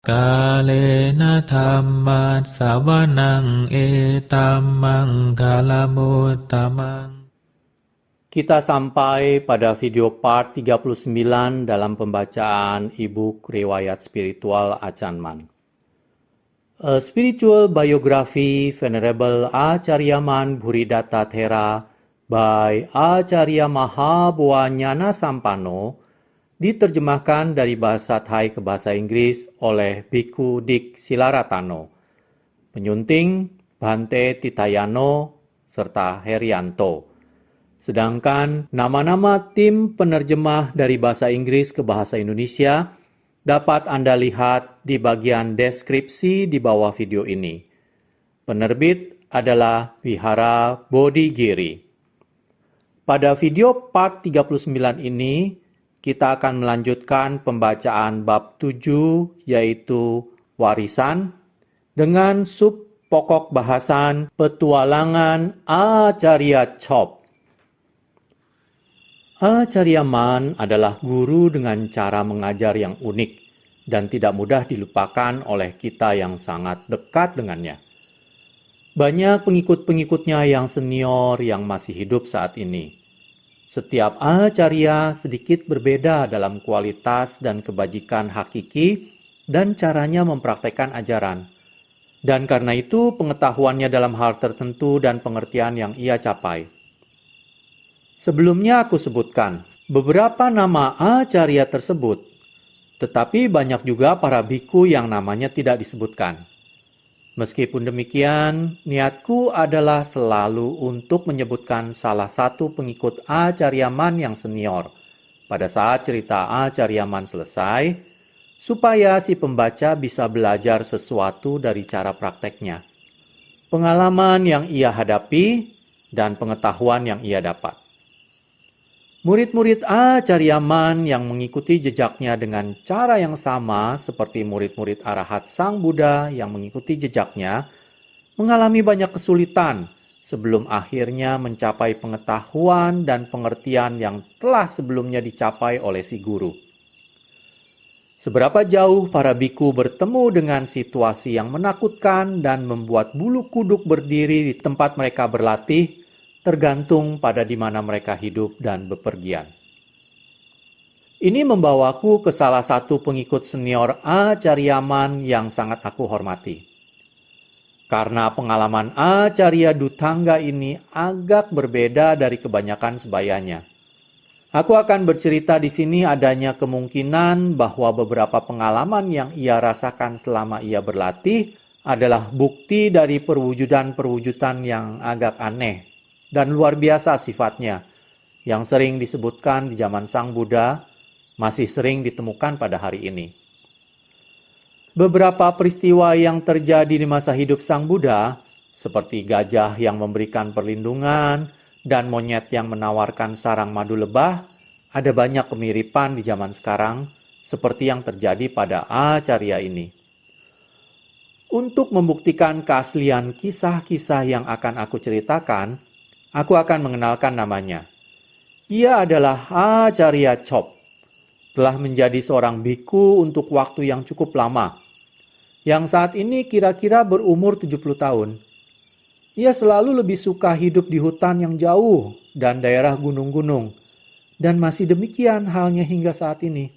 Kalena dhammat sawanang etamang kalamutamang. Kita sampai pada video part 39 dalam pembacaan e-book Riwayat Spiritual Achanman. A Spiritual Biography Venerable Acharyaman Bhuridatta Thera by Acharya Mahabhuanyana Sampano diterjemahkan dari bahasa Thai ke bahasa Inggris oleh Bhikkhu Dik Silaratano. Penyunting Bhante Titayano serta Herianto. Sedangkan nama-nama tim penerjemah dari bahasa Inggris ke bahasa Indonesia dapat Anda lihat di bagian deskripsi di bawah video ini. Penerbit adalah Vihara Bodhigiri. Pada video part 39 ini, kita akan melanjutkan pembacaan bab 7 yaitu warisan dengan sub pokok bahasan petualangan Acharya Chop. Acharyaman adalah guru dengan cara mengajar yang unik dan tidak mudah dilupakan oleh kita yang sangat dekat dengannya. Banyak pengikut-pengikutnya yang senior yang masih hidup saat ini. Setiap acarya sedikit berbeda dalam kualitas dan kebajikan hakiki dan caranya mempraktekkan ajaran. Dan karena itu pengetahuannya dalam hal tertentu dan pengertian yang ia capai. Sebelumnya aku sebutkan beberapa nama acarya tersebut, tetapi banyak juga para biku yang namanya tidak disebutkan. Meskipun demikian, niatku adalah selalu untuk menyebutkan salah satu pengikut Acharyaman yang senior pada saat cerita Acharyaman selesai, supaya si pembaca bisa belajar sesuatu dari cara prakteknya, pengalaman yang ia hadapi, dan pengetahuan yang ia dapat. Murid-murid Acharyaman yang mengikuti jejaknya dengan cara yang sama seperti murid-murid Arahat Sang Buddha yang mengikuti jejaknya, mengalami banyak kesulitan sebelum akhirnya mencapai pengetahuan dan pengertian yang telah sebelumnya dicapai oleh si guru. Seberapa jauh para biku bertemu dengan situasi yang menakutkan dan membuat bulu kuduk berdiri di tempat mereka berlatih, tergantung pada di mana mereka hidup dan bepergian. Ini membawaku ke salah satu pengikut senior Acharyaman yang sangat aku hormati. Karena pengalaman Acharya Dutangga ini agak berbeda dari kebanyakan sebayanya. Aku akan bercerita di sini adanya kemungkinan bahwa beberapa pengalaman yang ia rasakan selama ia berlatih adalah bukti dari perwujudan-perwujudan yang agak aneh dan luar biasa sifatnya, yang sering disebutkan di zaman Sang Buddha, masih sering ditemukan pada hari ini. Beberapa peristiwa yang terjadi di masa hidup Sang Buddha, seperti gajah yang memberikan perlindungan dan monyet yang menawarkan sarang madu lebah, ada banyak kemiripan di zaman sekarang, seperti yang terjadi pada Acharya ini. Untuk membuktikan keaslian kisah-kisah yang akan aku ceritakan, aku akan mengenalkan namanya. Ia adalah Acharya Chop. Telah menjadi seorang biku untuk waktu yang cukup lama. Yang saat ini kira-kira berumur 70 tahun. Ia selalu lebih suka hidup di hutan yang jauh dan daerah gunung-gunung. Dan masih demikian halnya hingga saat ini.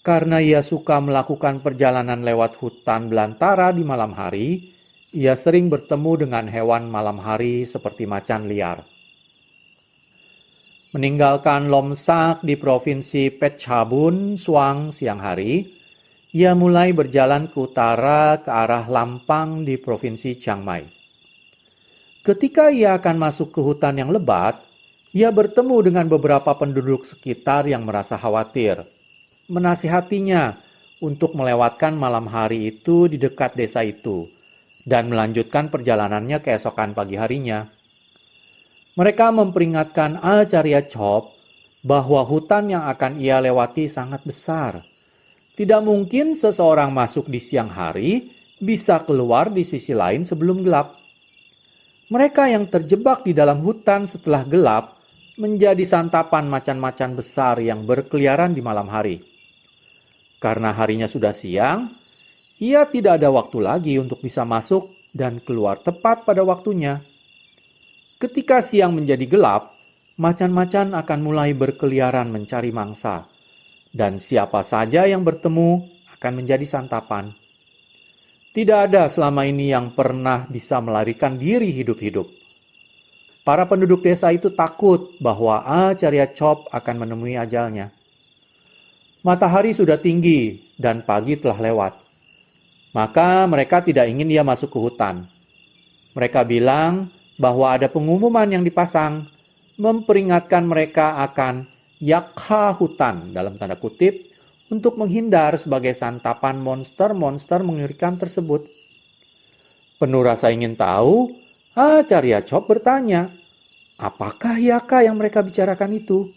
Karena ia suka melakukan perjalanan lewat hutan belantara di malam hari, ia sering bertemu dengan hewan malam hari seperti macan liar. Meninggalkan Lomsak di provinsi Phetchabun, Suang siang hari, ia mulai berjalan ke utara ke arah Lampang di provinsi Chiang Mai. Ketika ia akan masuk ke hutan yang lebat, ia bertemu dengan beberapa penduduk sekitar yang merasa khawatir. Menasihatinya untuk melewatkan malam hari itu di dekat desa itu, dan melanjutkan perjalanannya keesokan pagi harinya. Mereka memperingatkan Acharya Chop bahwa hutan yang akan ia lewati sangat besar. Tidak mungkin seseorang masuk di siang hari bisa keluar di sisi lain sebelum gelap. Mereka yang terjebak di dalam hutan setelah gelap menjadi santapan macan-macan besar yang berkeliaran di malam hari. Karena harinya sudah siang, ia tidak ada waktu lagi untuk bisa masuk dan keluar tepat pada waktunya. Ketika siang menjadi gelap, macan-macan akan mulai berkeliaran mencari mangsa, dan siapa saja yang bertemu akan menjadi santapan. Tidak ada selama ini yang pernah bisa melarikan diri hidup-hidup. Para penduduk desa itu takut bahwa Acarya Chop akan menemui ajalnya. Matahari sudah tinggi dan pagi telah lewat. Maka mereka tidak ingin dia masuk ke hutan. Mereka bilang bahwa ada pengumuman yang dipasang memperingatkan mereka akan yakha hutan dalam tanda kutip untuk menghindar sebagai santapan monster-monster mengerikan tersebut. Penuh rasa ingin tahu, Acarya Chop bertanya, apakah yaka yang mereka bicarakan itu?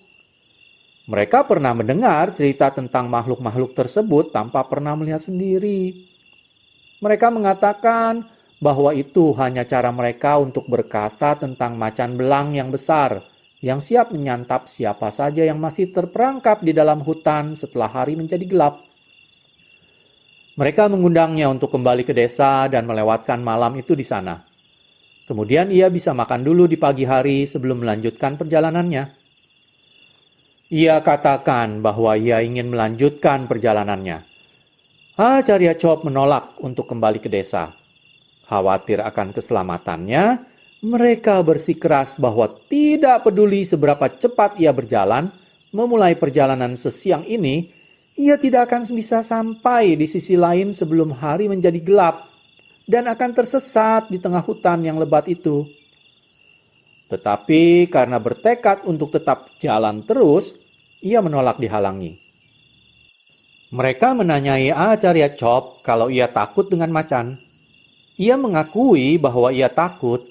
Mereka pernah mendengar cerita tentang makhluk-makhluk tersebut tanpa pernah melihat sendiri. Mereka mengatakan bahwa itu hanya cara mereka untuk berkata tentang macan belang yang besar yang siap menyantap siapa saja yang masih terperangkap di dalam hutan setelah hari menjadi gelap. Mereka mengundangnya untuk kembali ke desa dan melewatkan malam itu di sana. Kemudian ia bisa makan dulu di pagi hari sebelum melanjutkan perjalanannya. Ia katakan bahwa ia ingin melanjutkan perjalanannya. Acarya Chop menolak untuk kembali ke desa. Khawatir akan keselamatannya, mereka bersikeras bahwa tidak peduli seberapa cepat ia berjalan, memulai perjalanan sesiang ini, ia tidak akan bisa sampai di sisi lain sebelum hari menjadi gelap dan akan tersesat di tengah hutan yang lebat itu. Tetapi karena bertekad untuk tetap jalan terus, ia menolak dihalangi. Mereka menanyai Acarya Chop kalau ia takut dengan macan. Ia mengakui bahwa ia takut,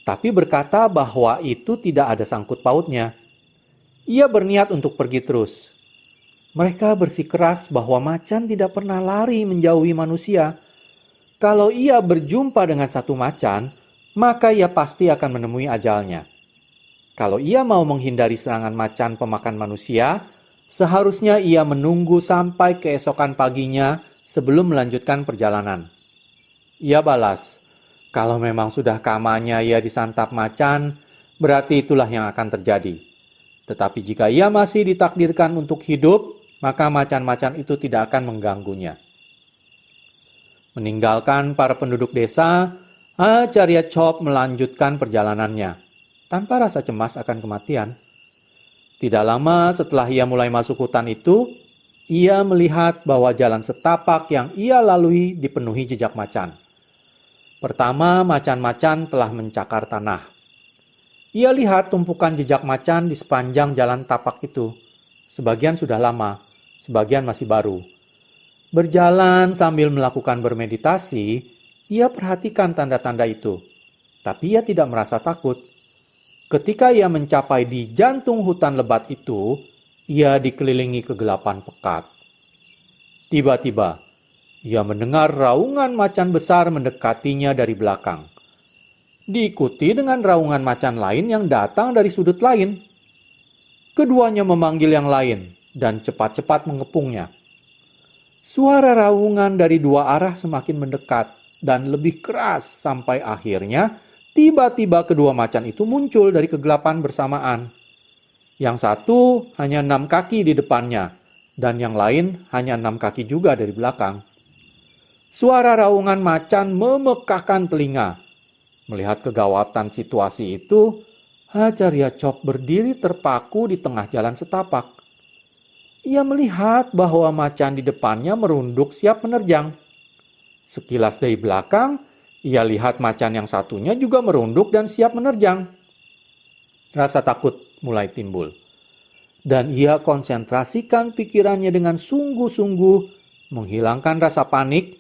tapi berkata bahwa itu tidak ada sangkut pautnya. Ia berniat untuk pergi terus. Mereka bersikeras bahwa macan tidak pernah lari menjauhi manusia. Kalau ia berjumpa dengan satu macan, maka ia pasti akan menemui ajalnya. Kalau ia mau menghindari serangan macan pemakan manusia, seharusnya ia menunggu sampai keesokan paginya sebelum melanjutkan perjalanan. Ia balas, kalau memang sudah kamanya ia disantap macan, berarti itulah yang akan terjadi. Tetapi jika ia masih ditakdirkan untuk hidup, maka macan-macan itu tidak akan mengganggunya. Meninggalkan para penduduk desa, Acarya Chop melanjutkan perjalanannya, tanpa rasa cemas akan kematian. Tidak lama setelah ia mulai masuk hutan itu, ia melihat bahwa jalan setapak yang ia lalui dipenuhi jejak macan. Pertama, macan-macan telah mencakar tanah. Ia lihat tumpukan jejak macan di sepanjang jalan tapak itu. Sebagian sudah lama, sebagian masih baru. Berjalan sambil melakukan bermeditasi, ia perhatikan tanda-tanda itu. Tapi ia tidak merasa takut. Ketika ia mencapai di jantung hutan lebat itu, ia dikelilingi kegelapan pekat. Tiba-tiba, ia mendengar raungan macan besar mendekatinya dari belakang. Diikuti dengan raungan macan lain yang datang dari sudut lain. Keduanya memanggil yang lain dan cepat-cepat mengepungnya. Suara raungan dari dua arah semakin mendekat dan lebih keras sampai akhirnya tiba-tiba kedua macan itu muncul dari kegelapan bersamaan. Yang satu hanya 6 kaki di depannya, dan yang lain hanya 6 kaki juga dari belakang. Suara raungan macan memekakkan telinga. Melihat kegawatan situasi itu, Acarya Chop berdiri terpaku di tengah jalan setapak. Ia melihat bahwa macan di depannya merunduk siap menerjang. Sekilas dari belakang, ia lihat macan yang satunya juga merunduk dan siap menerjang. Rasa takut mulai timbul. Dan ia konsentrasikan pikirannya dengan sungguh-sungguh menghilangkan rasa panik.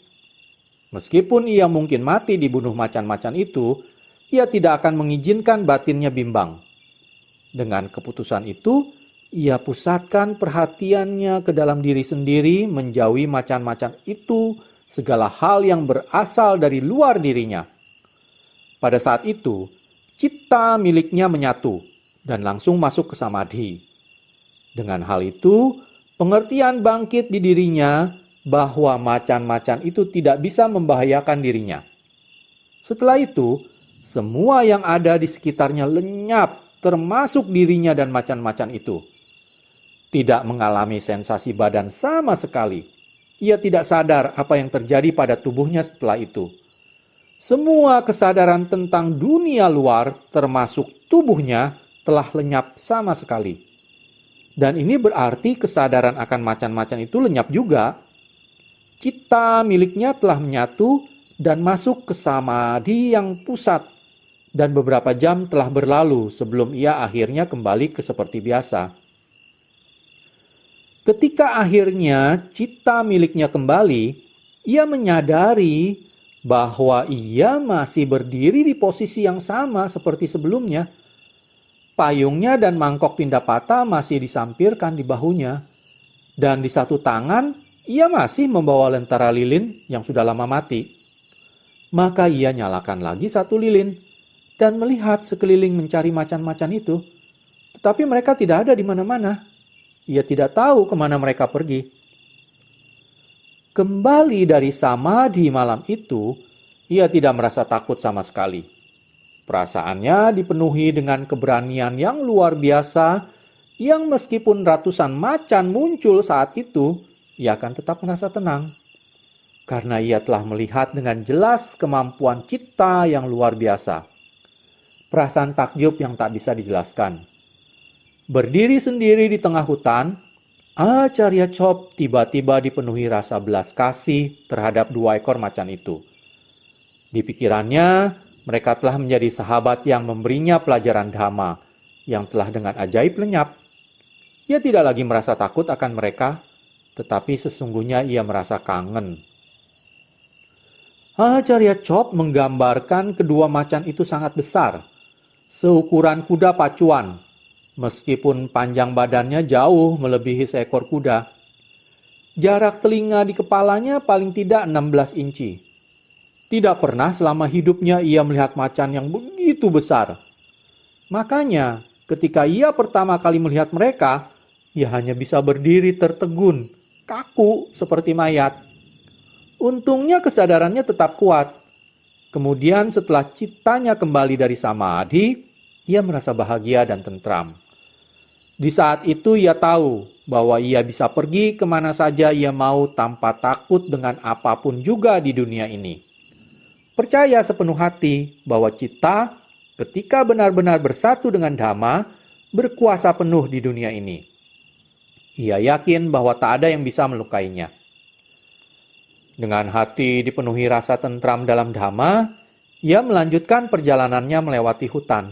Meskipun ia mungkin mati dibunuh macan-macan itu, ia tidak akan mengizinkan batinnya bimbang. Dengan keputusan itu, ia pusatkan perhatiannya ke dalam diri sendiri menjauhi macan-macan itu, segala hal yang berasal dari luar dirinya. Pada saat itu, cipta miliknya menyatu dan langsung masuk ke samadhi. Dengan hal itu, pengertian bangkit di dirinya bahwa macan-macan itu tidak bisa membahayakan dirinya. Setelah itu, semua yang ada di sekitarnya lenyap, termasuk dirinya dan macan-macan itu. Tidak mengalami sensasi badan sama sekali. Ia tidak sadar apa yang terjadi pada tubuhnya setelah itu. Semua kesadaran tentang dunia luar, termasuk tubuhnya, telah lenyap sama sekali. Dan ini berarti kesadaran akan macan-macan itu lenyap juga. Cita miliknya telah menyatu dan masuk ke samadhi yang pusat. Dan beberapa jam telah berlalu sebelum ia akhirnya kembali ke seperti biasa. Ketika akhirnya cita miliknya kembali, ia menyadari bahwa ia masih berdiri di posisi yang sama seperti sebelumnya. Payungnya dan mangkok pindapata masih disampirkan di bahunya. Dan di satu tangan, ia masih membawa lentera lilin yang sudah lama mati. Maka ia nyalakan lagi satu lilin dan melihat sekeliling mencari macan-macan itu. Tetapi mereka tidak ada di mana-mana. Ia tidak tahu kemana mereka pergi. Kembali dari samadhi malam itu, ia tidak merasa takut sama sekali. Perasaannya dipenuhi dengan keberanian yang luar biasa, yang meskipun ratusan macan muncul saat itu, ia akan tetap merasa tenang. Karena ia telah melihat dengan jelas kemampuan cita yang luar biasa. Perasaan takjub yang tak bisa dijelaskan. Berdiri sendiri di tengah hutan, Acharya Chop tiba-tiba dipenuhi rasa belas kasih terhadap 2 ekor macan itu. Di pikirannya, mereka telah menjadi sahabat yang memberinya pelajaran dhamma, yang telah dengan ajaib lenyap. Ia tidak lagi merasa takut akan mereka, tetapi sesungguhnya ia merasa kangen. Acharya Chop menggambarkan kedua macan itu sangat besar, seukuran kuda pacuan, meskipun panjang badannya jauh melebihi seekor kuda. Jarak telinga di kepalanya paling tidak 16 inci. Tidak pernah selama hidupnya ia melihat macan yang begitu besar. Makanya, ketika ia pertama kali melihat mereka, ia hanya bisa berdiri tertegun, kaku seperti mayat. Untungnya kesadarannya tetap kuat. Kemudian setelah citanya kembali dari samadhi, ia merasa bahagia dan tentram. Di saat itu ia tahu bahwa ia bisa pergi kemana saja ia mau tanpa takut dengan apapun juga di dunia ini. Percaya sepenuh hati bahwa cita ketika benar-benar bersatu dengan Dhamma berkuasa penuh di dunia ini. Ia yakin bahwa tak ada yang bisa melukainya. Dengan hati dipenuhi rasa tentram dalam Dhamma, ia melanjutkan perjalanannya melewati hutan.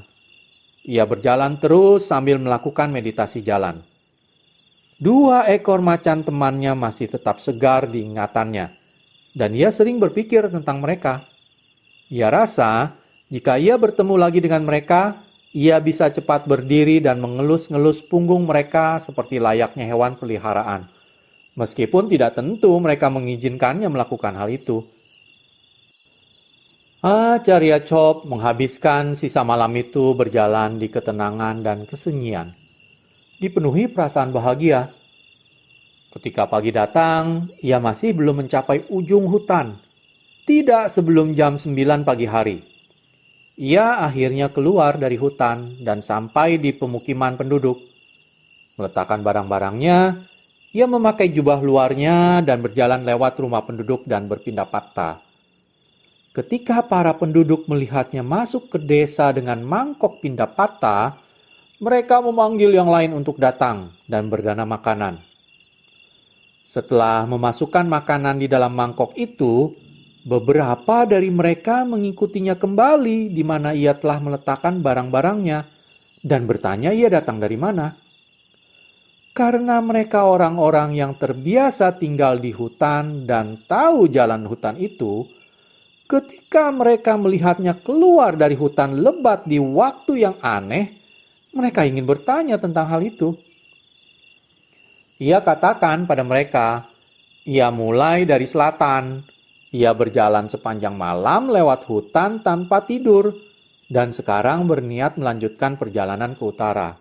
Ia berjalan terus sambil melakukan meditasi jalan. 2 ekor macan temannya masih tetap segar di ingatannya, dan ia sering berpikir tentang mereka. Ia rasa, jika ia bertemu lagi dengan mereka, ia bisa cepat berdiri dan mengelus-ngelus punggung mereka seperti layaknya hewan peliharaan. Meskipun tidak tentu mereka mengizinkannya melakukan hal itu. Acharya Chop menghabiskan sisa malam itu berjalan di ketenangan dan kesunyian. Dipenuhi perasaan bahagia. Ketika pagi datang, ia masih belum mencapai ujung hutan. Tidak sebelum jam 9 pagi hari. Ia akhirnya keluar dari hutan dan sampai di pemukiman penduduk. Meletakkan barang-barangnya, ia memakai jubah luarnya dan berjalan lewat rumah penduduk dan berpindah patah. Ketika para penduduk melihatnya masuk ke desa dengan mangkok pindapata, mereka memanggil yang lain untuk datang dan berdana makanan. Setelah memasukkan makanan di dalam mangkok itu, beberapa dari mereka mengikutinya kembali di mana ia telah meletakkan barang-barangnya dan bertanya ia datang dari mana. Karena mereka orang-orang yang terbiasa tinggal di hutan dan tahu jalan hutan itu, ketika mereka melihatnya keluar dari hutan lebat di waktu yang aneh, mereka ingin bertanya tentang hal itu. Ia katakan pada mereka, ia mulai dari selatan, ia berjalan sepanjang malam lewat hutan tanpa tidur, dan sekarang berniat melanjutkan perjalanan ke utara.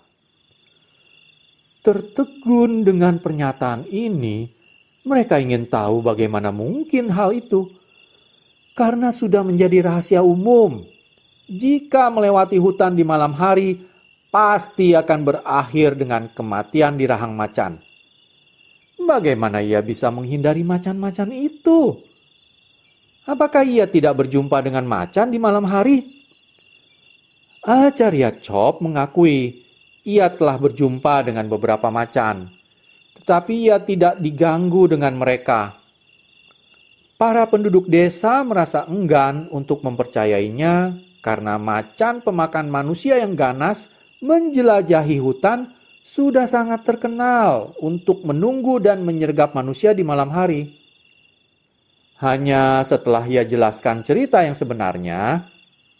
Tertegun dengan pernyataan ini, Mereka ingin tahu bagaimana mungkin hal itu, karena sudah menjadi rahasia umum. Jika melewati hutan di malam hari, pasti akan berakhir dengan kematian di rahang macan. Bagaimana ia bisa menghindari macan-macan itu? Apakah ia tidak berjumpa dengan macan di malam hari? Acarya Chop mengakui ia telah berjumpa dengan beberapa macan, tetapi ia tidak diganggu dengan mereka. Para penduduk desa merasa enggan untuk mempercayainya karena macan pemakan manusia yang ganas menjelajahi hutan sudah sangat terkenal untuk menunggu dan menyergap manusia di malam hari. Hanya setelah ia jelaskan cerita yang sebenarnya,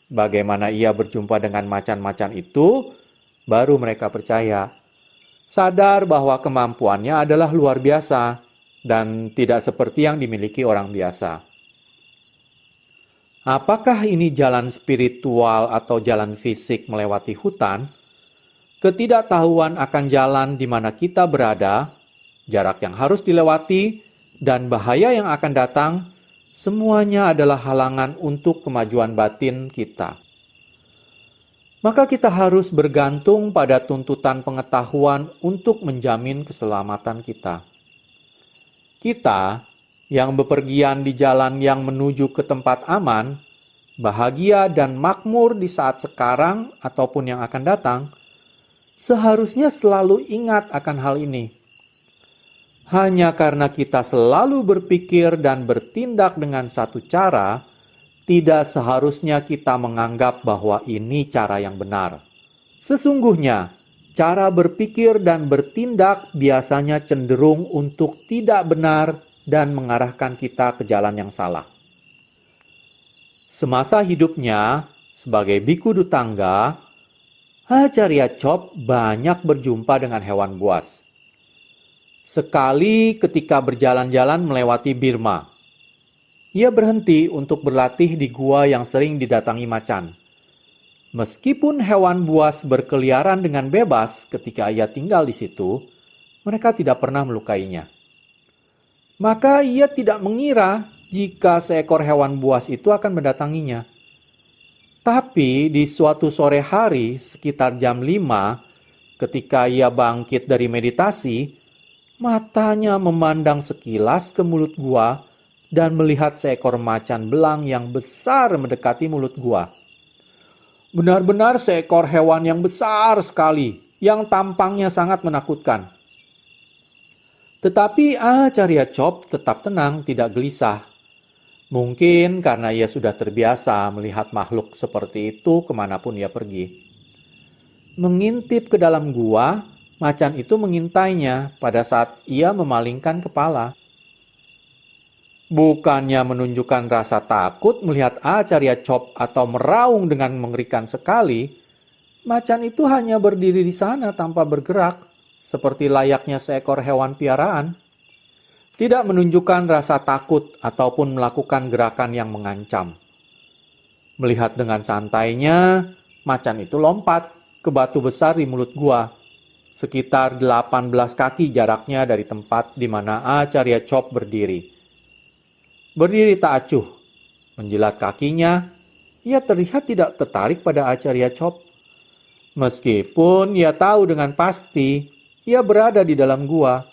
bagaimana ia berjumpa dengan macan-macan itu, baru mereka percaya. Sadar bahwa kemampuannya adalah luar biasa dan tidak seperti yang dimiliki orang biasa. Apakah ini jalan spiritual atau jalan fisik melewati hutan? Ketidaktahuan akan jalan di mana kita berada, jarak yang harus dilewati, dan bahaya yang akan datang, semuanya adalah halangan untuk kemajuan batin kita. Maka kita harus bergantung pada tuntutan pengetahuan untuk menjamin keselamatan kita. Kita yang bepergian di jalan yang menuju ke tempat aman, bahagia dan makmur di saat sekarang ataupun yang akan datang, seharusnya selalu ingat akan hal ini. Hanya karena kita selalu berpikir dan bertindak dengan satu cara, tidak seharusnya kita menganggap bahwa ini cara yang benar. Sesungguhnya, cara berpikir dan bertindak biasanya cenderung untuk tidak benar dan mengarahkan kita ke jalan yang salah. Semasa hidupnya sebagai biku Dutangga, Acarya Chop banyak berjumpa dengan hewan buas. Sekali ketika berjalan-jalan melewati Birma, ia berhenti untuk berlatih di gua yang sering didatangi macan. Meskipun hewan buas berkeliaran dengan bebas ketika ia tinggal di situ, mereka tidak pernah melukainya. Maka ia tidak mengira jika seekor hewan buas itu akan mendatanginya. Tapi di suatu sore hari sekitar jam 5, ketika ia bangkit dari meditasi, matanya memandang sekilas ke mulut gua dan melihat seekor macan belang yang besar mendekati mulut gua. Benar-benar seekor hewan yang besar sekali, yang tampangnya sangat menakutkan. Tetapi Acarya Chop tetap tenang, tidak gelisah. Mungkin karena ia sudah terbiasa melihat makhluk seperti itu kemanapun ia pergi. Mengintip ke dalam gua, macan itu mengintainya pada saat ia memalingkan kepala. Bukannya menunjukkan rasa takut melihat Acarya Chop atau meraung dengan mengerikan sekali, macan itu hanya berdiri di sana tanpa bergerak, seperti layaknya seekor hewan piaraan. Tidak menunjukkan rasa takut ataupun melakukan gerakan yang mengancam. Melihat dengan santainya, macan itu lompat ke batu besar di mulut gua. Sekitar 18 kaki jaraknya dari tempat di mana Acarya Chop berdiri. Berdiri tak acuh, menjilat kakinya, ia terlihat tidak tertarik pada Acarya Chop. Meskipun ia tahu dengan pasti, ia berada di dalam gua.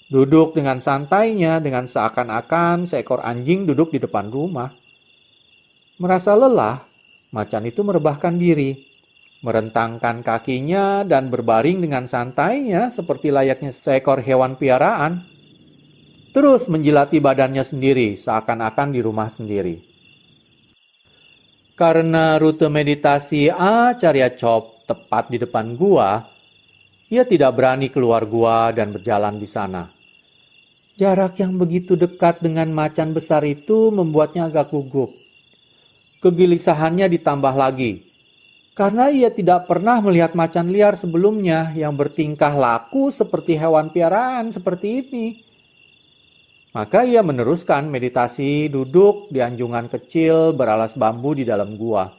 Duduk dengan santainya dengan seakan-akan seekor anjing duduk di depan rumah. Merasa lelah, macan itu merebahkan diri, merentangkan kakinya dan berbaring dengan santainya seperti layaknya seekor hewan piaraan. Terus menjilati badannya sendiri seakan-akan di rumah sendiri. Karena rute meditasi Acarya Chop tepat di depan gua, ia tidak berani keluar gua dan berjalan di sana. Jarak yang begitu dekat dengan macan besar itu membuatnya agak gugup. Kegelisahannya ditambah lagi, karena ia tidak pernah melihat macan liar sebelumnya yang bertingkah laku seperti hewan piaraan seperti ini. Maka ia meneruskan meditasi duduk di anjungan kecil beralas bambu di dalam gua.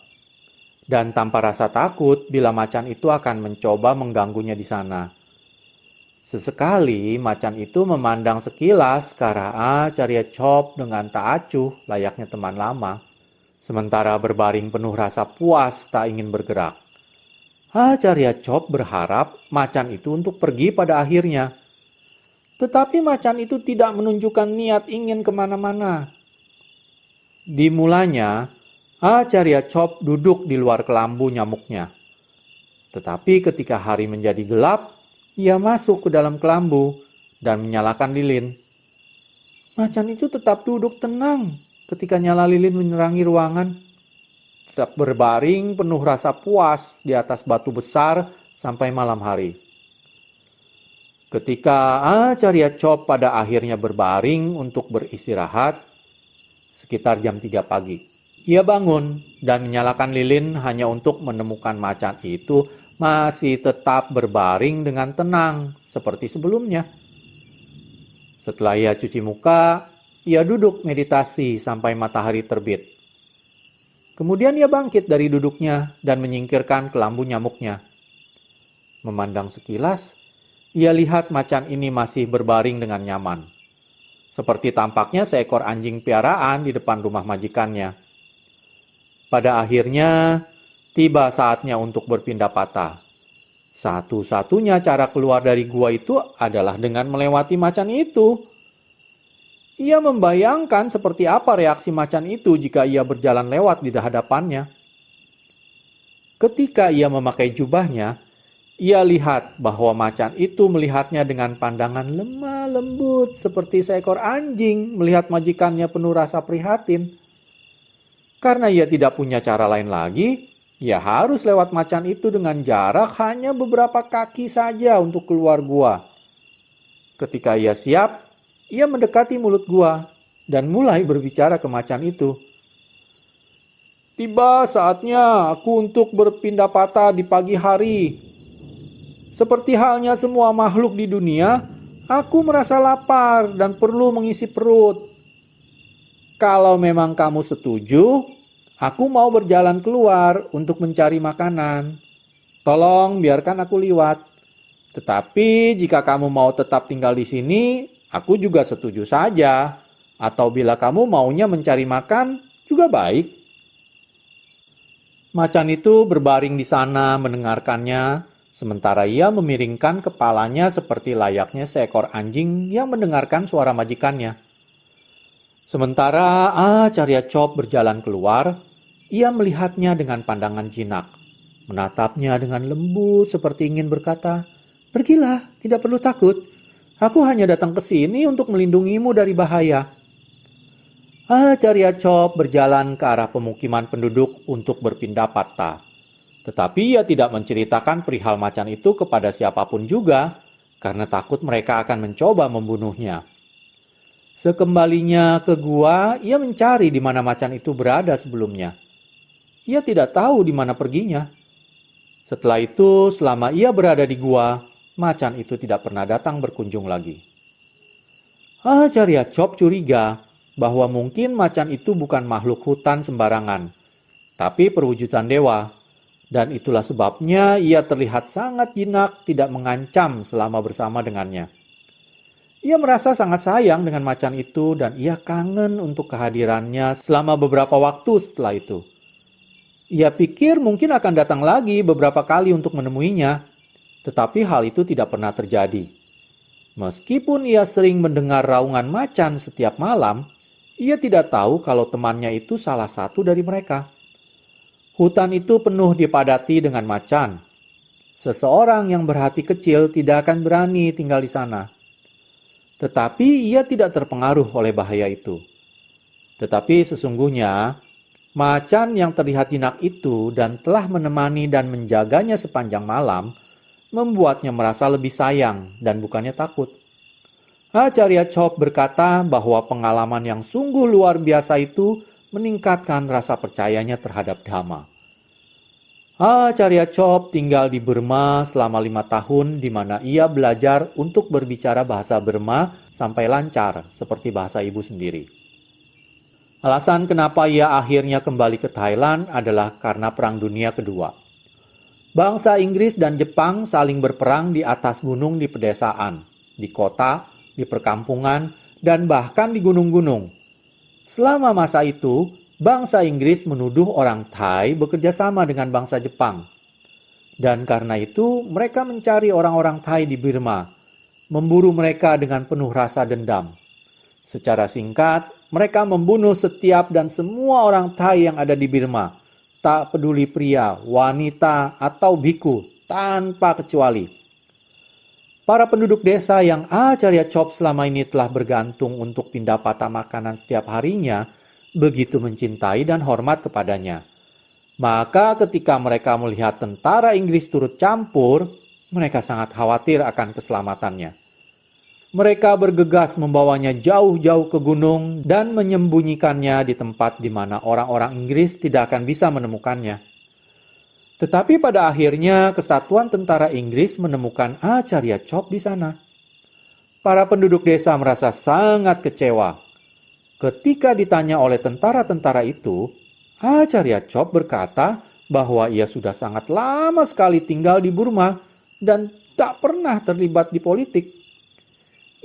Dan tanpa rasa takut bila macan itu akan mencoba mengganggunya di sana. Sesekali macan itu memandang sekilas ke arah Acarya Chop dengan tak acuh layaknya teman lama. Sementara berbaring penuh rasa puas tak ingin bergerak. Acarya Chop berharap macan itu untuk pergi pada akhirnya. Tetapi macan itu tidak menunjukkan niat ingin kemana-mana. Dimulanya, Acarya Chop duduk di luar kelambu nyamuknya. Tetapi ketika hari menjadi gelap, ia masuk ke dalam kelambu dan menyalakan lilin. Macan itu tetap duduk tenang ketika nyala lilin menerangi ruangan. Tetap berbaring penuh rasa puas di atas batu besar sampai malam hari. Ketika Acarya Chop pada akhirnya berbaring untuk beristirahat, sekitar jam 3 pagi. Ia bangun dan menyalakan lilin hanya untuk menemukan macan itu masih tetap berbaring dengan tenang seperti sebelumnya. Setelah ia cuci muka, ia duduk meditasi sampai matahari terbit. Kemudian ia bangkit dari duduknya dan menyingkirkan kelambu nyamuknya. Memandang sekilas, ia lihat macan ini masih berbaring dengan nyaman. Seperti tampaknya seekor anjing piaraan di depan rumah majikannya. Pada akhirnya, tiba saatnya untuk berpindah patah. Satu-satunya cara keluar dari gua itu adalah dengan melewati macan itu. Ia membayangkan seperti apa reaksi macan itu jika ia berjalan lewat di hadapannya. Ketika ia memakai jubahnya, ia lihat bahwa macan itu melihatnya dengan pandangan lemah lembut seperti seekor anjing melihat majikannya penuh rasa prihatin. Karena ia tidak punya cara lain lagi, ia harus lewat macan itu dengan jarak hanya beberapa kaki saja untuk keluar gua. Ketika ia siap, ia mendekati mulut gua dan mulai berbicara ke macan itu. Tiba saatnya aku untuk berpindah patah di pagi hari. Seperti halnya semua makhluk di dunia, aku merasa lapar dan perlu mengisi perut. Kalau memang kamu setuju, aku mau berjalan keluar untuk mencari makanan. Tolong biarkan aku lewat. Tetapi jika kamu mau tetap tinggal di sini, aku juga setuju saja. Atau bila kamu maunya mencari makan, juga baik. Macan itu berbaring di sana mendengarkannya, sementara ia memiringkan kepalanya seperti layaknya seekor anjing yang mendengarkan suara majikannya. Sementara Acarya Chop berjalan keluar, ia melihatnya dengan pandangan jinak, menatapnya dengan lembut seperti ingin berkata, "Pergilah, tidak perlu takut. Aku hanya datang ke sini untuk melindungimu dari bahaya." Acarya Chop berjalan ke arah pemukiman penduduk untuk berpindah patah. Tetapi ia tidak menceritakan perihal macan itu kepada siapapun juga, karena takut mereka akan mencoba membunuhnya. Sekembalinya ke gua, ia mencari di mana macan itu berada sebelumnya. Ia tidak tahu di mana perginya. Setelah itu, selama ia berada di gua, macan itu tidak pernah datang berkunjung lagi. Acarya Chop curiga bahwa mungkin macan itu bukan makhluk hutan sembarangan, tapi perwujudan dewa. Dan itulah sebabnya ia terlihat sangat jinak, tidak mengancam selama bersama dengannya. Ia merasa sangat sayang dengan macan itu dan ia kangen untuk kehadirannya selama beberapa waktu setelah itu. Ia pikir mungkin akan datang lagi beberapa kali untuk menemuinya, tetapi hal itu tidak pernah terjadi. Meskipun ia sering mendengar raungan macan setiap malam, ia tidak tahu kalau temannya itu salah satu dari mereka. Hutan itu penuh dipadati dengan macan. Seseorang yang berhati kecil tidak akan berani tinggal di sana. Tetapi ia tidak terpengaruh oleh bahaya itu. Tetapi sesungguhnya, macan yang terlihat jinak itu dan telah menemani dan menjaganya sepanjang malam, membuatnya merasa lebih sayang dan bukannya takut. Acarya Chop berkata bahwa pengalaman yang sungguh luar biasa itu meningkatkan rasa percayanya terhadap Dhamma. Acarya Chop tinggal di Burma selama 5 tahun di mana ia belajar untuk berbicara bahasa Burma sampai lancar seperti bahasa ibu sendiri. Alasan kenapa ia akhirnya kembali ke Thailand adalah karena Perang Dunia Kedua. Bangsa Inggris dan Jepang saling berperang di atas gunung di pedesaan, di kota, di perkampungan, dan bahkan di gunung-gunung. Selama masa itu, bangsa Inggris menuduh orang Thai bekerja sama dengan bangsa Jepang. Dan karena itu, mereka mencari orang-orang Thai di Burma, memburu mereka dengan penuh rasa dendam. Secara singkat, mereka membunuh setiap dan semua orang Thai yang ada di Burma, tak peduli pria, wanita, atau biku, tanpa kecuali. Para penduduk desa yang Acarya Chop selama ini telah bergantung untuk pendapatan makanan setiap harinya, begitu mencintai dan hormat kepadanya. Maka ketika mereka melihat tentara Inggris turut campur, mereka sangat khawatir akan keselamatannya. Mereka bergegas membawanya jauh-jauh ke gunung dan menyembunyikannya di tempat di mana orang-orang Inggris tidak akan bisa menemukannya. Tetapi pada akhirnya kesatuan tentara Inggris menemukan Acarya Chop di sana. Para penduduk desa merasa sangat kecewa. Ketika ditanya oleh tentara-tentara itu, Acarya Chop berkata bahwa ia sudah sangat lama sekali tinggal di Burma dan tak pernah terlibat di politik.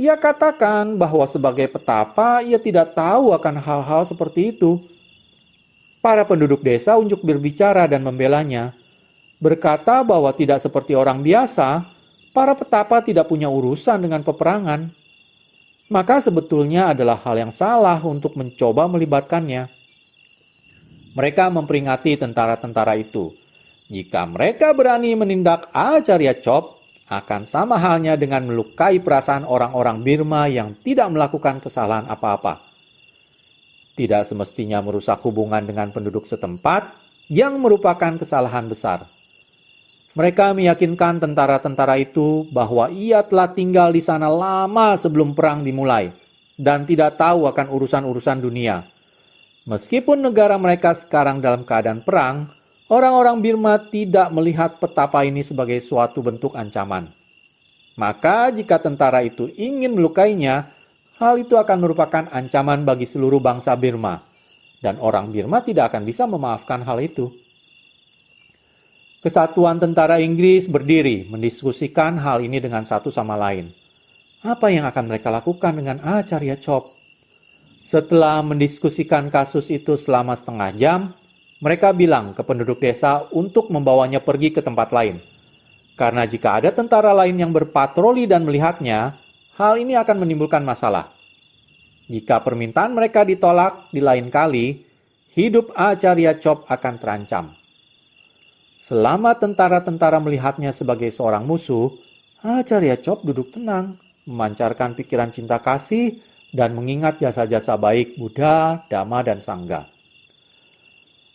Ia katakan bahwa sebagai petapa ia tidak tahu akan hal-hal seperti itu. Para penduduk desa unjuk berbicara dan membelanya, berkata bahwa tidak seperti orang biasa, para petapa tidak punya urusan dengan peperangan. Maka sebetulnya adalah hal yang salah untuk mencoba melibatkannya. Mereka memperingati tentara-tentara itu. Jika mereka berani menindak Acarya Chop, akan sama halnya dengan melukai perasaan orang-orang Burma yang tidak melakukan kesalahan apa-apa. Tidak semestinya merusak hubungan dengan penduduk setempat yang merupakan kesalahan besar. Mereka meyakinkan tentara-tentara itu bahwa ia telah tinggal di sana lama sebelum perang dimulai dan tidak tahu akan urusan-urusan dunia. Meskipun negara mereka sekarang dalam keadaan perang, orang-orang Burma tidak melihat petapa ini sebagai suatu bentuk ancaman. Maka jika tentara itu ingin melukainya, hal itu akan merupakan ancaman bagi seluruh bangsa Burma. Dan orang Burma tidak akan bisa memaafkan hal itu. Kesatuan tentara Inggris berdiri mendiskusikan hal ini dengan satu sama lain. Apa yang akan mereka lakukan dengan Acarya Chop? Setelah mendiskusikan kasus itu selama setengah jam, mereka bilang ke penduduk desa untuk membawanya pergi ke tempat lain. Karena jika ada tentara lain yang berpatroli dan melihatnya, hal ini akan menimbulkan masalah. Jika permintaan mereka ditolak di lain kali, hidup Acarya Chop akan terancam. Selama tentara-tentara melihatnya sebagai seorang musuh, Acarya Chop duduk tenang, memancarkan pikiran cinta kasih, dan mengingat jasa-jasa baik Buddha, Dhamma, dan Sangha.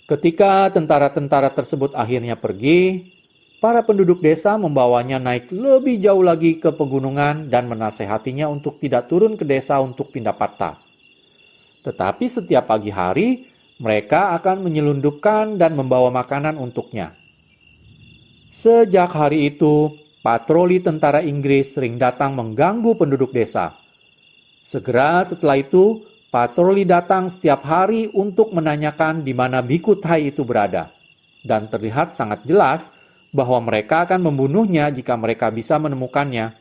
Ketika tentara-tentara tersebut akhirnya pergi, para penduduk desa membawanya naik lebih jauh lagi ke pegunungan dan menasehatinya untuk tidak turun ke desa untuk pindah patah. Tetapi setiap pagi hari, mereka akan menyelundupkan dan membawa makanan untuknya. Sejak hari itu, patroli tentara Inggris sering datang mengganggu penduduk desa. Segera setelah itu, patroli datang setiap hari untuk menanyakan di mana biku Thai itu berada. Dan terlihat sangat jelas bahwa mereka akan membunuhnya jika mereka bisa menemukannya.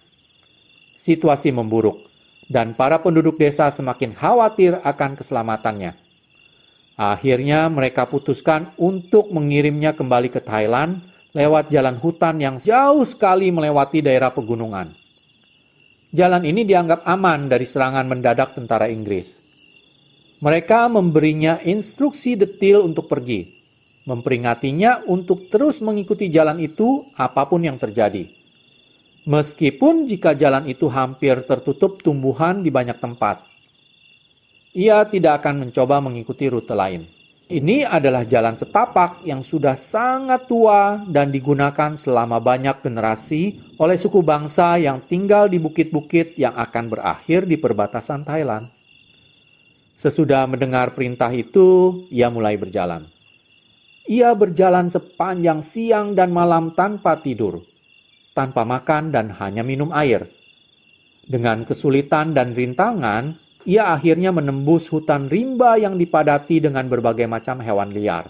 Situasi memburuk, dan para penduduk desa semakin khawatir akan keselamatannya. Akhirnya mereka putuskan untuk mengirimnya kembali ke Thailand lewat jalan hutan yang jauh sekali melewati daerah pegunungan. Jalan ini dianggap aman dari serangan mendadak tentara Inggris. Mereka memberinya instruksi detil untuk pergi, memperingatinya untuk terus mengikuti jalan itu apapun yang terjadi. Meskipun jika jalan itu hampir tertutup tumbuhan di banyak tempat, ia tidak akan mencoba mengikuti rute lain. Ini adalah jalan setapak yang sudah sangat tua dan digunakan selama banyak generasi oleh suku bangsa yang tinggal di bukit-bukit yang akan berakhir di perbatasan Thailand. Sesudah mendengar perintah itu, ia mulai berjalan. Ia berjalan sepanjang siang dan malam tanpa tidur, tanpa makan dan hanya minum air. Dengan kesulitan dan rintangan, ia akhirnya menembus hutan rimba yang dipadati dengan berbagai macam hewan liar.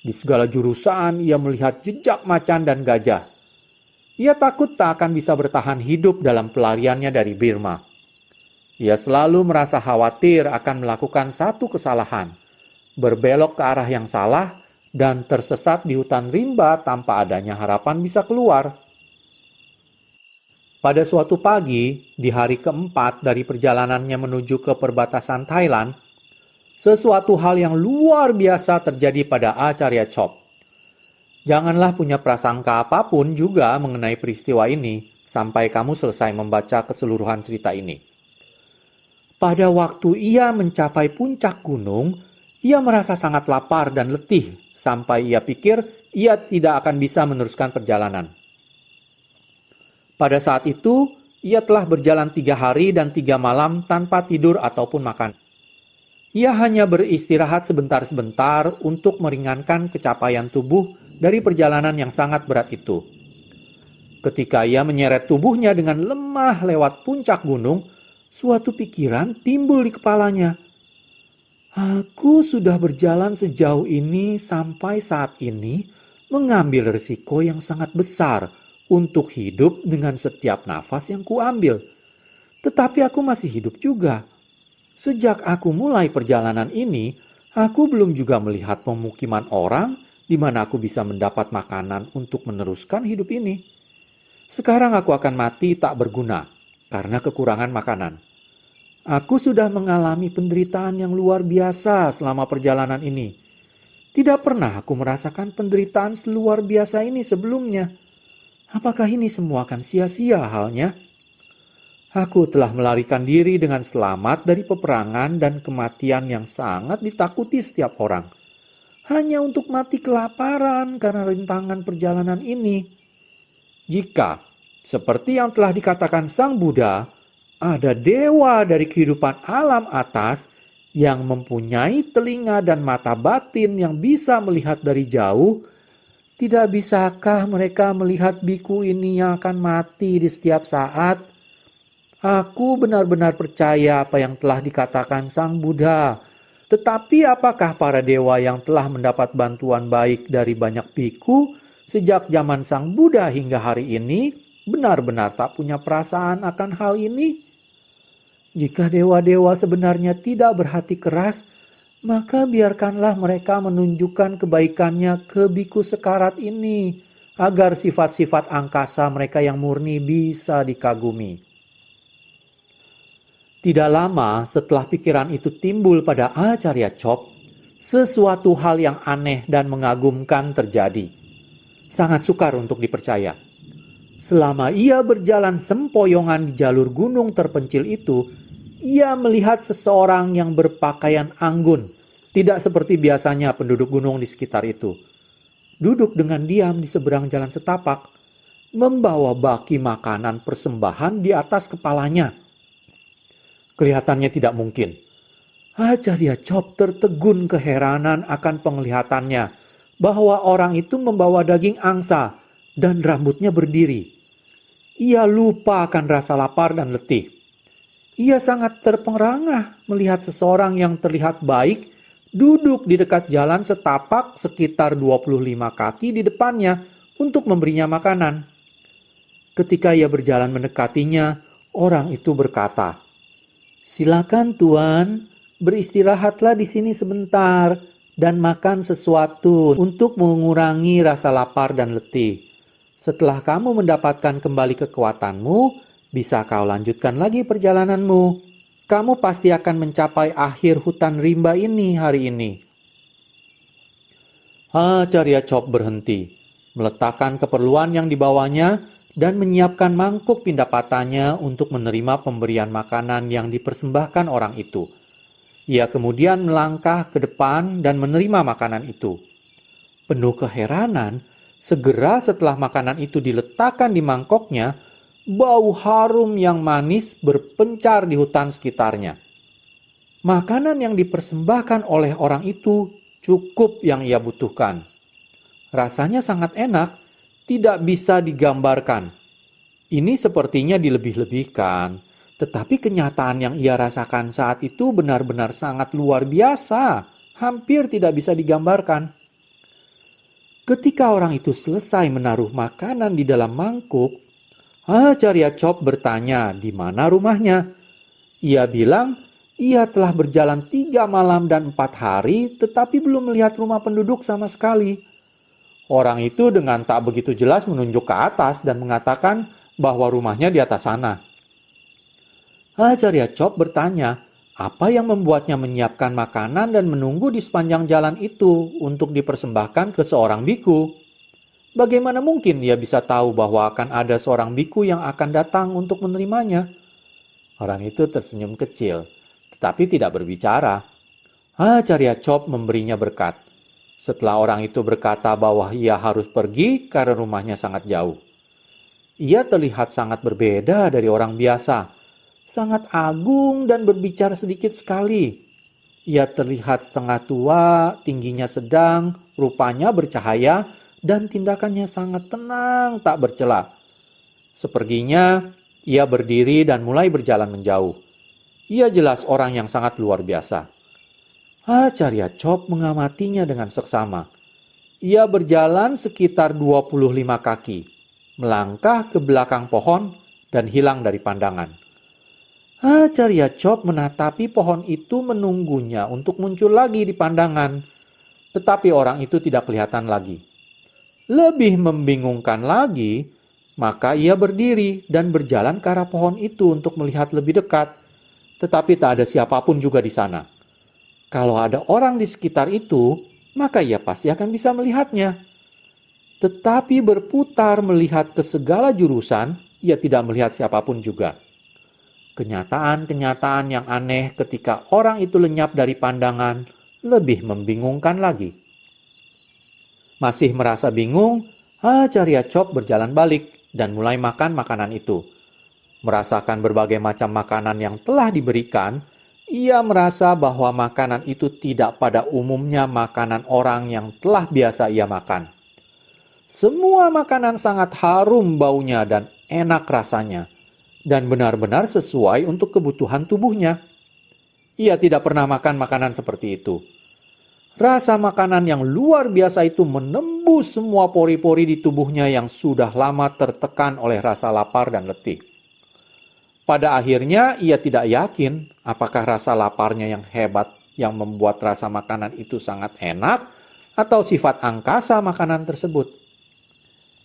Di segala jurusan ia melihat jejak macan dan gajah. Ia takut tak akan bisa bertahan hidup dalam pelariannya dari Birma. Ia selalu merasa khawatir akan melakukan satu kesalahan, berbelok ke arah yang salah, dan tersesat di hutan rimba tanpa adanya harapan bisa keluar. Pada suatu pagi, di hari keempat dari perjalanannya menuju ke perbatasan Thailand, sesuatu hal yang luar biasa terjadi pada Acarya Chop. Janganlah punya prasangka apapun juga mengenai peristiwa ini sampai kamu selesai membaca keseluruhan cerita ini. Pada waktu ia mencapai puncak gunung, ia merasa sangat lapar dan letih sampai ia pikir ia tidak akan bisa meneruskan perjalanan. Pada saat itu, ia telah berjalan 3 hari dan 3 malam tanpa tidur ataupun makan. Ia hanya beristirahat sebentar-sebentar untuk meringankan kecapaian tubuh dari perjalanan yang sangat berat itu. Ketika ia menyeret tubuhnya dengan lemah lewat puncak gunung, suatu pikiran timbul di kepalanya. Aku sudah berjalan sejauh ini sampai saat ini mengambil risiko yang sangat besar untuk hidup dengan setiap nafas yang kuambil. Tetapi aku masih hidup juga. Sejak aku mulai perjalanan ini, aku belum juga melihat pemukiman orang di mana aku bisa mendapat makanan untuk meneruskan hidup ini. Sekarang aku akan mati tak berguna karena kekurangan makanan. Aku sudah mengalami penderitaan yang luar biasa selama perjalanan ini. Tidak pernah aku merasakan penderitaan seluar biasa ini sebelumnya. Apakah ini semua akan sia-sia halnya? Aku telah melarikan diri dengan selamat dari peperangan dan kematian yang sangat ditakuti setiap orang. Hanya untuk mati kelaparan karena rintangan perjalanan ini. Jika, seperti yang telah dikatakan Sang Buddha, ada dewa dari kehidupan alam atas yang mempunyai telinga dan mata batin yang bisa melihat dari jauh, tidak bisakah mereka melihat biku ini yang akan mati di setiap saat? Aku benar-benar percaya apa yang telah dikatakan Sang Buddha. Tetapi apakah para dewa yang telah mendapat bantuan baik dari banyak biku sejak zaman Sang Buddha hingga hari ini benar-benar tak punya perasaan akan hal ini? Jika dewa-dewa sebenarnya tidak berhati keras, maka biarkanlah mereka menunjukkan kebaikannya ke biku sekarat ini, agar sifat-sifat angkasa mereka yang murni bisa dikagumi. Tidak lama setelah pikiran itu timbul pada Acarya Chop, sesuatu hal yang aneh dan mengagumkan terjadi. Sangat sukar untuk dipercaya. Selama ia berjalan sempoyongan di jalur gunung terpencil itu, ia melihat seseorang yang berpakaian anggun, tidak seperti biasanya penduduk gunung di sekitar itu. Duduk dengan diam di seberang jalan setapak, membawa baki makanan persembahan di atas kepalanya. Kelihatannya tidak mungkin. Acarya Chop tertegun keheranan akan penglihatannya, bahwa orang itu membawa daging angsa dan rambutnya berdiri. Ia lupa akan rasa lapar dan letih. Ia sangat terperangah melihat seseorang yang terlihat baik duduk di dekat jalan setapak sekitar 25 kaki di depannya untuk memberinya makanan. Ketika ia berjalan mendekatinya, orang itu berkata, "Silakan Tuan, beristirahatlah di sini sebentar dan makan sesuatu untuk mengurangi rasa lapar dan letih. Setelah kamu mendapatkan kembali kekuatanmu, bisa kau lanjutkan lagi perjalananmu. Kamu pasti akan mencapai akhir hutan rimba ini hari ini." Acarya Chop berhenti, meletakkan keperluan yang dibawanya dan menyiapkan mangkuk pindapatannya untuk menerima pemberian makanan yang dipersembahkan orang itu. Ia kemudian melangkah ke depan dan menerima makanan itu. Penuh keheranan, segera setelah makanan itu diletakkan di mangkoknya, bau harum yang manis berpencar di hutan sekitarnya. Makanan yang dipersembahkan oleh orang itu cukup yang ia butuhkan. Rasanya sangat enak, tidak bisa digambarkan. Ini sepertinya dilebih-lebihkan, tetapi kenyataan yang ia rasakan saat itu benar-benar sangat luar biasa, hampir tidak bisa digambarkan. Ketika orang itu selesai menaruh makanan di dalam mangkuk, Acharya Chop bertanya di mana rumahnya. Ia bilang ia telah berjalan 3 malam dan 4 hari tetapi belum melihat rumah penduduk sama sekali. Orang itu dengan tak begitu jelas menunjuk ke atas dan mengatakan bahwa rumahnya di atas sana. Acharya Chop bertanya, apa yang membuatnya menyiapkan makanan dan menunggu di sepanjang jalan itu untuk dipersembahkan ke seorang biku? Bagaimana mungkin ia bisa tahu bahwa akan ada seorang biku yang akan datang untuk menerimanya? Orang itu tersenyum kecil, tetapi tidak berbicara. Acharya Chop memberinya berkat. Setelah orang itu berkata bahwa ia harus pergi karena rumahnya sangat jauh. Ia terlihat sangat berbeda dari orang biasa, sangat agung dan berbicara sedikit sekali. Ia terlihat setengah tua, tingginya sedang, rupanya bercahaya, dan tindakannya sangat tenang, tak bercela. Seperginya, ia berdiri dan mulai berjalan menjauh. Ia jelas orang yang sangat luar biasa. Acharya Chop mengamatinya dengan seksama. Ia berjalan sekitar 25 kaki, melangkah ke belakang pohon dan hilang dari pandangan. Acharya Chop menatapi pohon itu menunggunya untuk muncul lagi di pandangan, tetapi orang itu tidak kelihatan lagi. Lebih membingungkan lagi, maka ia berdiri dan berjalan ke arah pohon itu untuk melihat lebih dekat, tetapi tak ada siapapun juga di sana. Kalau ada orang di sekitar itu, maka ia pasti akan bisa melihatnya. Tetapi berputar melihat ke segala jurusan, ia tidak melihat siapapun juga. Kenyataan-kenyataan yang aneh ketika orang itu lenyap dari pandangan lebih membingungkan lagi. Masih merasa bingung, Acharya Chop berjalan balik dan mulai makan makanan itu. Merasakan berbagai macam makanan yang telah diberikan, ia merasa bahwa makanan itu tidak pada umumnya makanan orang yang telah biasa ia makan. Semua makanan sangat harum baunya dan enak rasanya, dan benar-benar sesuai untuk kebutuhan tubuhnya. Ia tidak pernah makan makanan seperti itu. Rasa makanan yang luar biasa itu menembus semua pori-pori di tubuhnya yang sudah lama tertekan oleh rasa lapar dan letih. Pada akhirnya ia tidak yakin apakah rasa laparnya yang hebat yang membuat rasa makanan itu sangat enak atau sifat angkasa makanan tersebut.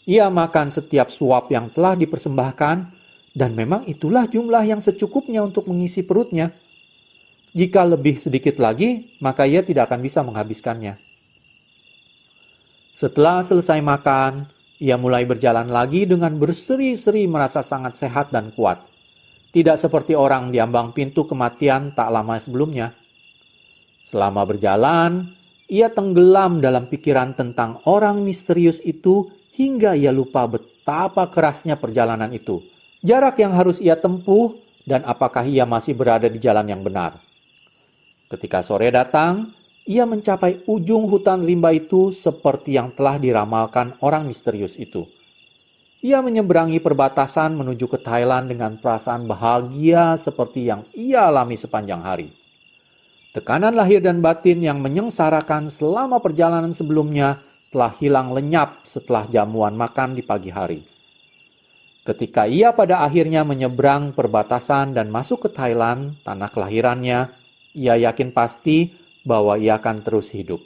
Ia makan setiap suap yang telah dipersembahkan dan memang itulah jumlah yang secukupnya untuk mengisi perutnya. Jika lebih sedikit lagi, maka ia tidak akan bisa menghabiskannya. Setelah selesai makan, ia mulai berjalan lagi dengan berseri-seri merasa sangat sehat dan kuat. Tidak seperti orang di ambang pintu kematian tak lama sebelumnya. Selama berjalan, ia tenggelam dalam pikiran tentang orang misterius itu hingga ia lupa betapa kerasnya perjalanan itu, jarak yang harus ia tempuh, dan apakah ia masih berada di jalan yang benar. Ketika sore datang, ia mencapai ujung hutan rimba itu seperti yang telah diramalkan orang misterius itu. Ia menyeberangi perbatasan menuju ke Thailand dengan perasaan bahagia seperti yang ia alami sepanjang hari. Tekanan lahir dan batin yang menyengsarakan selama perjalanan sebelumnya telah hilang lenyap setelah jamuan makan di pagi hari. Ketika ia pada akhirnya menyeberang perbatasan dan masuk ke Thailand, tanah kelahirannya, ia yakin pasti bahwa ia akan terus hidup.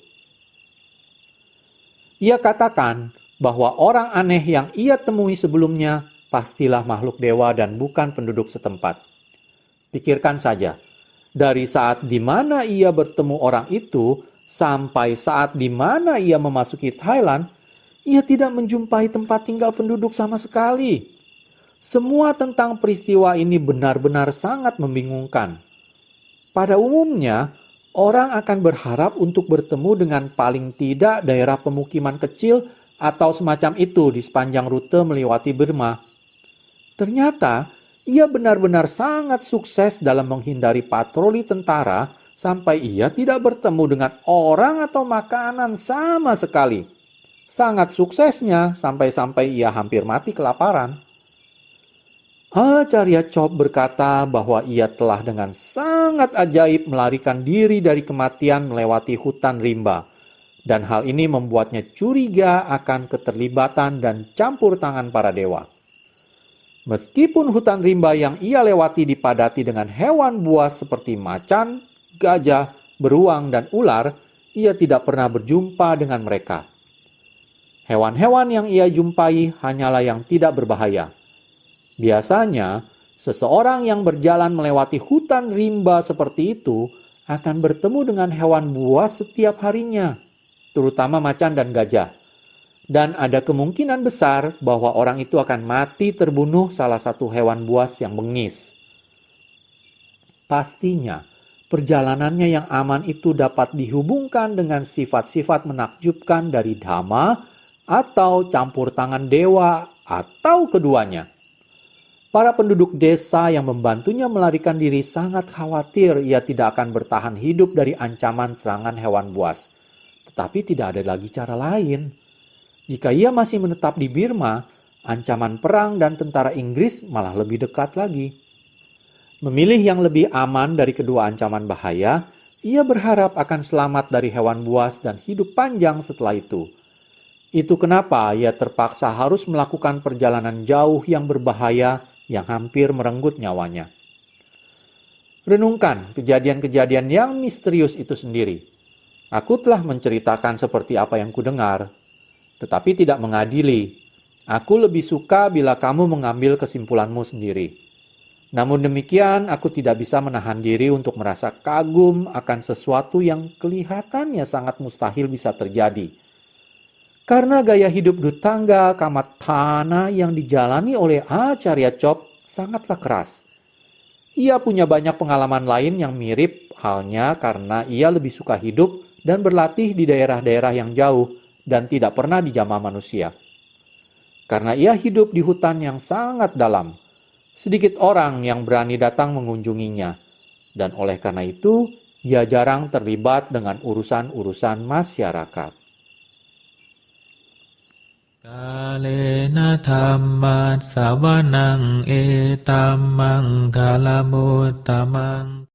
Ia katakan bahwa orang aneh yang ia temui sebelumnya pastilah makhluk dewa dan bukan penduduk setempat. Pikirkan saja, dari saat di mana ia bertemu orang itu sampai saat di mana ia memasuki Thailand, ia tidak menjumpai tempat tinggal penduduk sama sekali. Semua tentang peristiwa ini benar-benar sangat membingungkan. Pada umumnya, orang akan berharap untuk bertemu dengan paling tidak daerah pemukiman kecil atau semacam itu di sepanjang rute melewati Burma. Ternyata, ia benar-benar sangat sukses dalam menghindari patroli tentara sampai ia tidak bertemu dengan orang atau makanan sama sekali. Sangat suksesnya sampai-sampai ia hampir mati kelaparan. Acharya Chop berkata bahwa ia telah dengan sangat ajaib melarikan diri dari kematian melewati hutan rimba. dan hal ini membuatnya curiga akan keterlibatan dan campur tangan para dewa. Meskipun hutan rimba yang ia lewati dipadati dengan hewan buas seperti macan, gajah, beruang, dan ular, ia tidak pernah berjumpa dengan mereka. Hewan-hewan yang ia jumpai hanyalah yang tidak berbahaya. Biasanya, seseorang yang berjalan melewati hutan rimba seperti itu akan bertemu dengan hewan buas setiap harinya, terutama macan dan gajah. Dan ada kemungkinan besar bahwa orang itu akan mati terbunuh salah satu hewan buas yang bengis. Pastinya, perjalanannya yang aman itu dapat dihubungkan dengan sifat-sifat menakjubkan dari Dhamma atau campur tangan dewa atau keduanya. Para penduduk desa yang membantunya melarikan diri sangat khawatir ia tidak akan bertahan hidup dari ancaman serangan hewan buas. Tetapi tidak ada lagi cara lain. Jika ia masih menetap di Birma, ancaman perang dan tentara Inggris malah lebih dekat lagi. Memilih yang lebih aman dari kedua ancaman bahaya, ia berharap akan selamat dari hewan buas dan hidup panjang setelah itu. Itu kenapa ia terpaksa harus melakukan perjalanan jauh yang berbahaya yang hampir merenggut nyawanya. Renungkan kejadian-kejadian yang misterius itu sendiri. Aku telah menceritakan seperti apa yang kudengar, tetapi tidak mengadili. Aku lebih suka bila kamu mengambil kesimpulanmu sendiri. Namun demikian, aku tidak bisa menahan diri untuk merasa kagum akan sesuatu yang kelihatannya sangat mustahil bisa terjadi. Karena gaya hidup Dutangga Kamathana yang dijalani oleh Acarya Chop sangatlah keras. Ia punya banyak pengalaman lain yang mirip halnya karena ia lebih suka hidup dan berlatih di daerah-daerah yang jauh dan tidak pernah dijamah manusia. Karena ia hidup di hutan yang sangat dalam, sedikit orang yang berani datang mengunjunginya, dan oleh karena itu, ia jarang terlibat dengan urusan-urusan masyarakat. Kalena dhamma savanang etamang kalamutamang